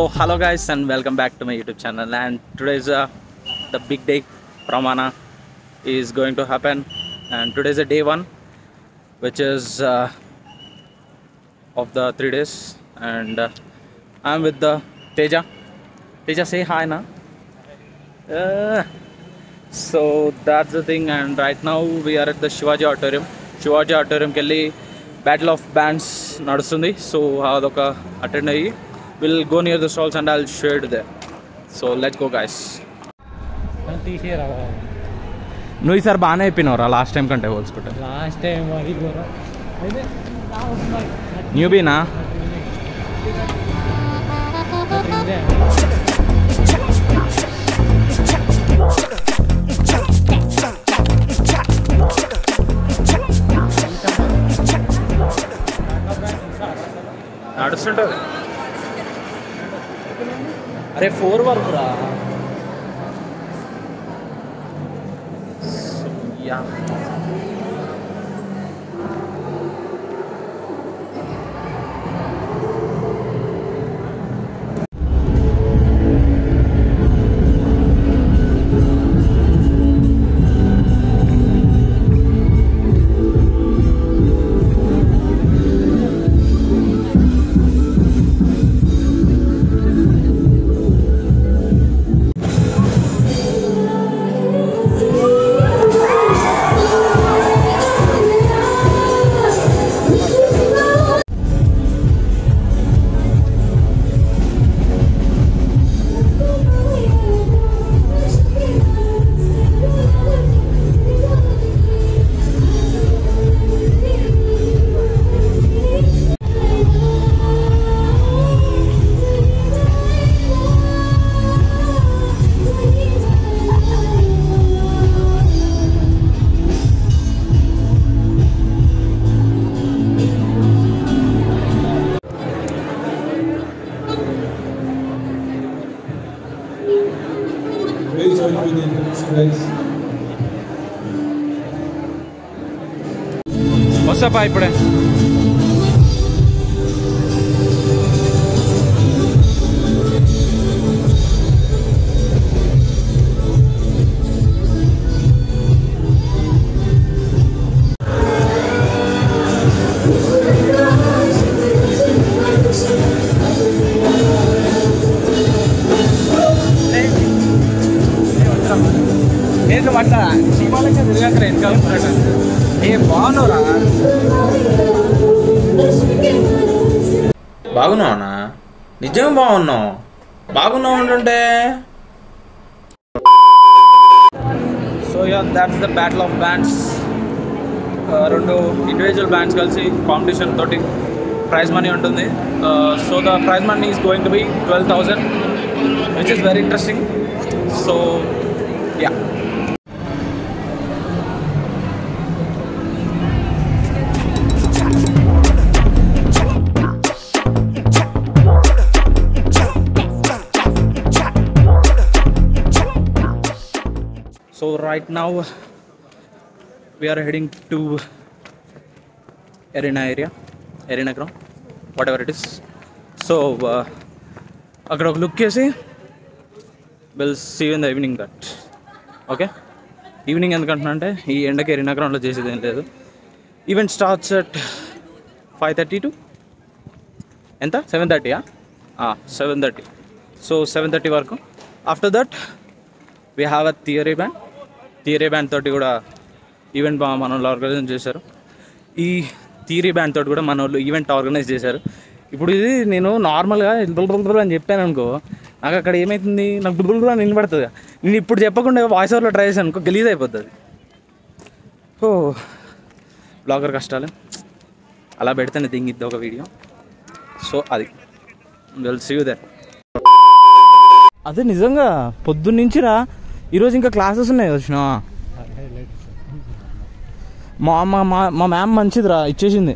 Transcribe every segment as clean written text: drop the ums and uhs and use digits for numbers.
So hello guys and welcome back to my YouTube channel, and today is the big day. Pramana is going to happen, and today is a day 1, which is of the 3 days, and I'm with the Teja. Teja, say hi na. So that's the thing, and right now we are at the Shivaji Auditorium. Shivaji Auditorium kelli Battle of Bands nadustundi. So adoka attend ayyi we'll go near the stalls and I'll show it there. So let's go guys. నువ్వు ఈసారి బాగానే అయిపోయినావురా last time కంటే పోల్చుకుంటే. Last time న్యూబీనా? నడుస్తుంటుంది. అరే 4 వరకు రా. యా వస్తాపా ఇప్పుడే. బాగున్నావునా? నిజంగా బాగున్నావు. బాగున్నావు అంటుంటే. So yeah that's the battle of wands. రెండు ఇండివిజువల్ బ్యాండ్స్ కలిసి కాంపిటీషన్ తోటి ప్రైజ్ మనీ ఉంటుంది. So the prize money is going to be 12,000, which is very interesting. So yeah So right now we are heading to arena ground, whatever it is. So అక్కడ ఒక look చేసి we'll see you in the evening that. Okay, evening ఎందుకంటున్నా అంటే ఈ ఎండకి arena గ్రౌండ్లో చేసేది ఏం లేదు. ఈవెంట్ స్టార్ట్స్ అట్ 5:30 to ఎంత 7:30. 7:30. సో 7:30 వరకు. After that we have a theory band తోటి కూడా ఈవెంట్ మన వాళ్ళు ఆర్గనైజ్ చేశారు. ఈ థియరీ బ్యాండ్ తోటి కూడా మన వాళ్ళు ఈవెంట్ ఆర్గనైజ్ చేశారు. ఇప్పుడు ఇది నేను నార్మల్గా బుల్ అని చెప్పాను అనుకో, నాకు అక్కడ ఏమవుతుంది, నాకు బుల్ అని వినపడుతుంది. నేను ఇప్పుడు చెప్పకుండా వాయిస్ ఓవర్లో ట్రై చేశాను అనుకో, గలీజ్ అయిపోతుంది. ఓ బ్లాగర్ కష్టాలు. అలా పెడితేనే దింగిద్ది ఒక వీడియో. సో అది విల్ సీ యూ దేర్. అదే నిజంగా పొద్దున్నుంచి రా. ఈరోజు ఇంకా క్లాసెస్ ఉన్నాయి వచ్చిన. మా మ్యామ్ మంచిదిరా, ఇచ్చేసింది.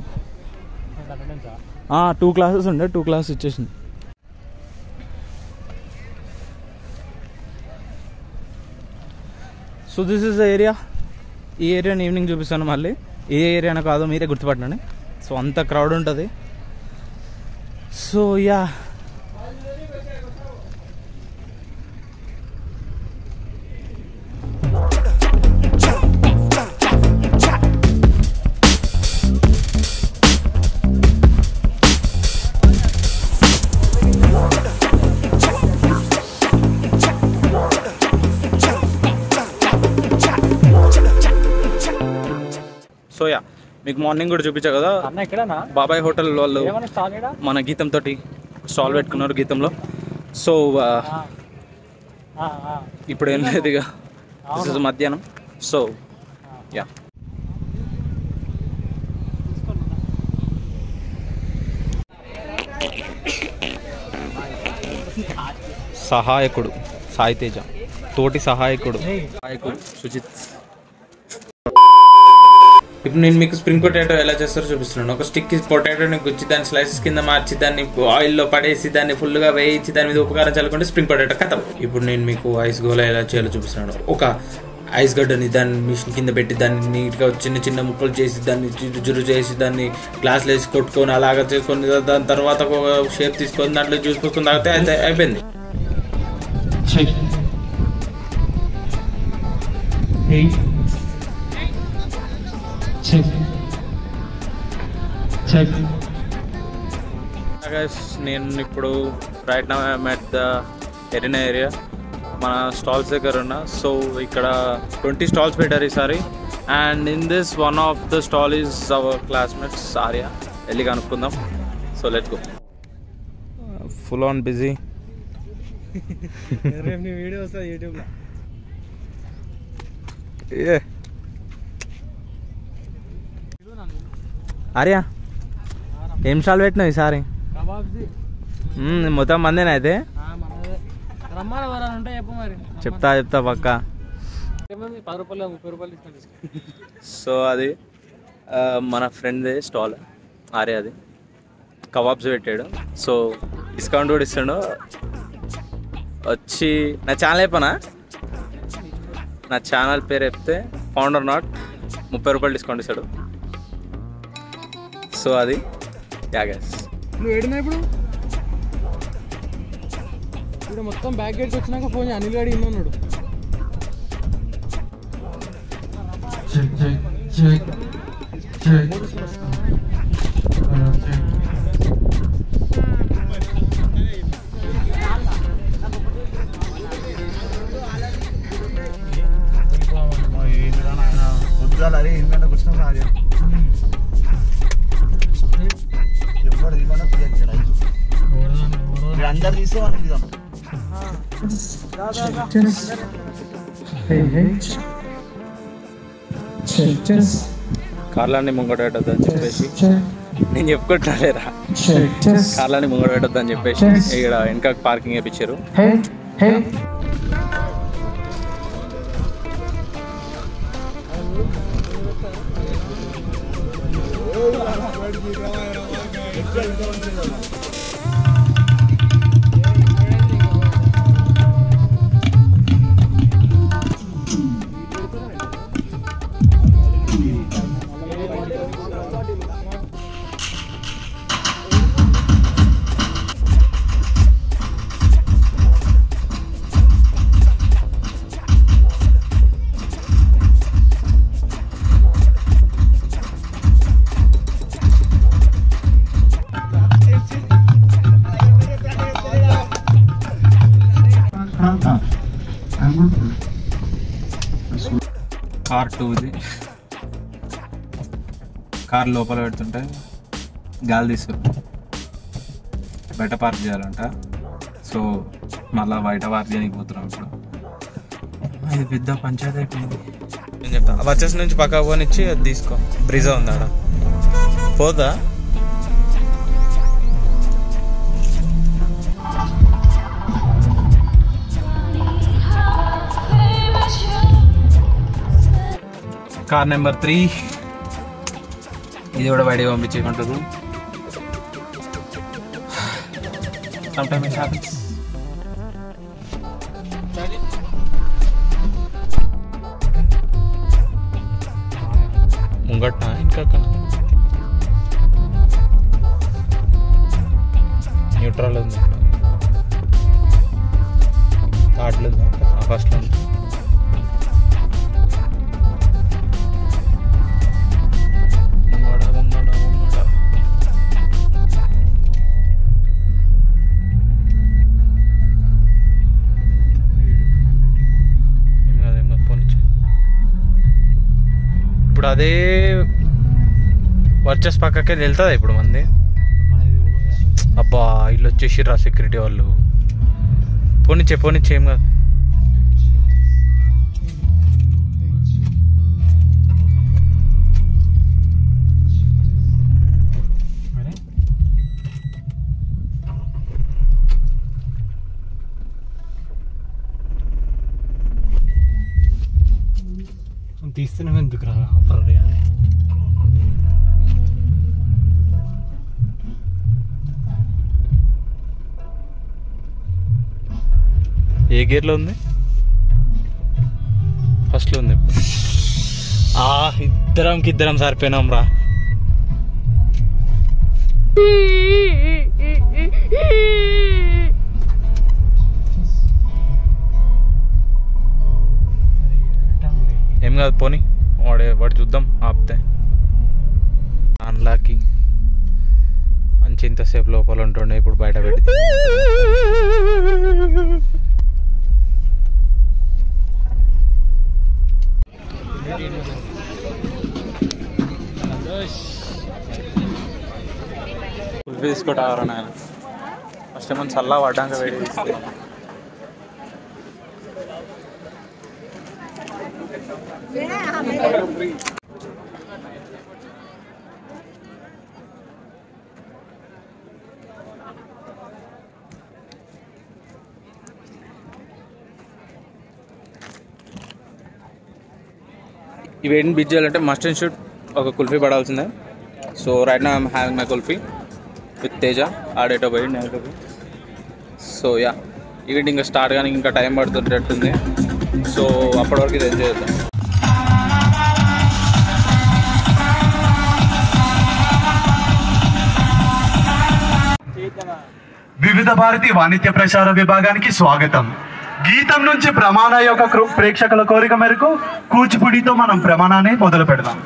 2 క్లాసెస్ ఉండే, 2 క్లాసెస్ ఇచ్చేసింది. So this is the area. ఈ ఏరియాని ఈవినింగ్ చూపిస్తాను మళ్ళీ. ఏ ఏరియానో కాదో మీరే గుర్తుపట్టండి. సో అంత క్రౌడ్ ఉంటుంది. సో యా సో యా, మీకు మార్నింగ్ కూడా చూపించా కదా, బాబాయ్ హోటల్ వాళ్ళు మన గీతం తోటి స్టాల్ పెట్టుకున్నారు గీతంలో. సో ఇప్పుడు ఏం లేదు ఇక, దిస్ ఇస్ మధ్యాహ్నం. సో యా, సహాయకుడు సాయి తేజ, తోటి సహాయకుడు సుజిత్. ఇప్పుడు నేను మీకు స్ప్రింగ్ పొటాటో ఎలా చేస్తారో చూపిస్తున్నాను. ఒక స్టిక్ పొటాటోని గుచ్చి దాన్ని స్లైసెస్ కింద మార్చి దాన్ని ఆయిల్లో పడేసి దాన్ని ఫుల్గా వేయించి దాని మీద ఉపకారం చల్లుకుంటే స్ప్రింగ్ పొటాటో కథం. ఇప్పుడు నేను మీకు ఐస్ గోలా ఎలా చేయాలో చూపిస్తున్నాను. ఒక ఐస్ గడ్డని దాన్ని మిషన్ కింద పెట్టి దాన్ని నీట్గా చిన్న చిన్న ముక్కలు చేసి దాన్ని జురు చేసి దాన్ని గ్లాస్లో వేసి కొట్టుకొని అలాగా చేసుకొని దాని తర్వాత ఒక షేప్ తీసుకొని దాంట్లో జ్యూస్ పోసుకొని తాగితే అయిపోయింది. నేను ఇప్పుడు right now I'm at the arena area, మన స్టాల్స్ దగ్గర ఉన్నా. సో ఇక్కడ 20 స్టాల్స్ పెట్టారు ఈసారి. And in this one of the stall is our classmates Arya. వెళ్ళి కనుక్కుందాం. So let's go. Full on busy. Video వస్తుంది యూట్యూబ్లో. ఆర్య, ఏం స్టాల్ పెట్టినావు ఈసారి? మొత్తం మందేనా అయితే? చెప్తా పక్క. 10 రూపాయలు 30 రూపాయలు తీసుకొని. సో అది మన ఫ్రెండ్దే స్టాల్ ఆర్య, అది కబాబ్స్ పెట్టాడు. సో డిస్కౌంట్ కూడా ఇస్తాడు. వచ్చి నా ఛానల్ అయిపోనా, నా ఛానల్ పేరు చెప్తే ఫౌండర్ నాట్ 30 రూపాయలు డిస్కౌంట్ ఇస్తాడు. సో అది యా గైస్. నువ్వు ఏడున్నా ఇప్పుడు? ఇప్పుడు మొత్తం బ్యాక్ గేట్కి వచ్చినాక ఫోన్ అనిల్ గాడి ఉన్నాడు. అదే 8 గంటలకు వచ్చినాం రాజు. అందరు తీస్తే మనం తీద్దాం. కార్లాన్ని ముంగట పెట్టద్దని చెప్పేసి నేను చెప్పుకుంటాలేరా, కార్లాన్ని ముంగట పెట్టద్దని చెప్పేసి ఇక్కడ వెనక పార్కింగ్ వేయించారు. కార్ 2ది. కార్ లోపల పెడుతుంటే గాలి తీసుకుంటాం, బయట పార్క్ చేయాలంట. సో మళ్ళీ బయట పార్క్ చేయడానికి పోతున్నాం. ఇప్పుడు ఇది పెద్ద పంచాయతీ అయిపోయింది. నేను చెప్తా, వచ్చేసి నుంచి పక్క పోనిచ్చి అది తీసుకో. బ్రిజా ఉంది ఆడ, పోదా? కార్ నెంబర్ 3 ఇది కూడా బయట పంపించేకుంటుంది. Sometime it happens. ముంగట్న ఇంకా న్యూట్రల్ ఉంది, థర్డ్లో ఫస్ట్లో ఇప్పుడు అదే వర్చెస్ పక్కకి వెళ్తుందా ఇప్పుడు మంది? అబ్బా ఇల్లు వచ్చేసిర్రా సెక్యూరిటీ వాళ్ళు. పోనిచ్చే ఏం కాదు. తీస్తున్నాం ఎందుకు రా ఆపరదే. ఏ గేర్లో ఉంది? ఫస్ట్లో ఉంది. ఇద్దరం సరిపోయినాం రా. ఏం కాదు పోనీ, వాడు చూద్దాం ఆపితే. అన్లాకి మంచి ఇంతసేపు లోపల ఉంటుండే, ఇప్పుడు బయట పెడితే కుల్ఫీ తీసుకుంటారా నాయన? ఫస్ట్ ఏమో చల్లా పడ్డాక వేడి తీసుకున్నాం. ఈ వేడిని బీచ్ చేయాలంటే మస్ట్ అండ్ షుడ్ ఒక కుల్ఫీ పడాల్సిందే. So right now I'm having my kulfi with Teja. ఆడేటో పోయి నేను. సో యా, ఈవెంట్ ఇంకా స్టార్ట్ కానీ ఇంకా టైం పడుతుంటుంది. సో అప్పటి వరకు ఇది ఎంజాయ్ చేద్దాం. వివిధ భారతి వాణిజ్య ప్రసార విభాగానికి స్వాగతం. గీతం నుంచి ప్రమాణ యొక్క ప్రేక్షకుల కోరిక మేరకు కూచిపూడితో మనం ప్రమాణాన్ని మొదలు పెడదాం.